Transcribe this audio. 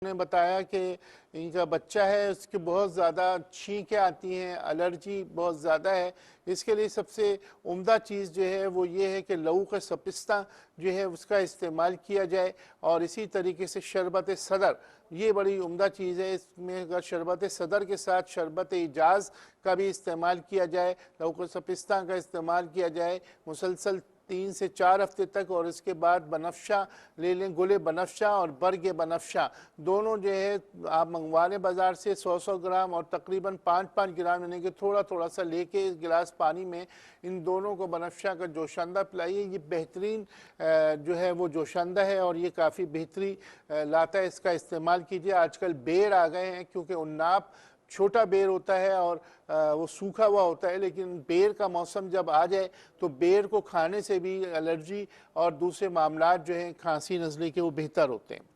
ने बताया कि इनका बच्चा है उसकी बहुत ज़्यादा छींकें आती हैं, एलर्जी बहुत ज़्यादा है। इसके लिए सबसे उम्दा चीज़ जो है वो ये है कि लहू का सपिस्ता जो है उसका इस्तेमाल किया जाए और इसी तरीके से शरबत सदर, ये बड़ी उम्दा चीज़ है। इसमें अगर शरबत सदर के साथ शरबत इजाज़ का भी इस्तेमाल किया जाए, लहू का सपिस्ता का इस्तेमाल किया जाए मुसलसल 3 से 4 हफ्ते तक, और इसके बाद बनफ्शा ले लें, गुले बनफ्शा और बर्ग बनफ्शा दोनों जो है आप मंगवा लें बाज़ार से 100-100 ग्राम, और तकरीबन 5-5 ग्राम यानी कि थोड़ा-थोड़ा सा लेके इस गिलास पानी में इन दोनों को बनफ्शा का जोशंदा पिलाइए। ये बेहतरीन जो है वो जोशंदा है और ये काफ़ी बेहतरी लाता है। इसका इस्तेमाल कीजिए। आजकल बेर आ गए हैं, क्योंकि उन्नाप छोटा बेर होता है और वो सूखा हुआ होता है, लेकिन बेर का मौसम जब आ जाए तो बेर को खाने से भी एलर्जी और दूसरे मामलात जो हैं खांसी नज़ले के वो बेहतर होते हैं।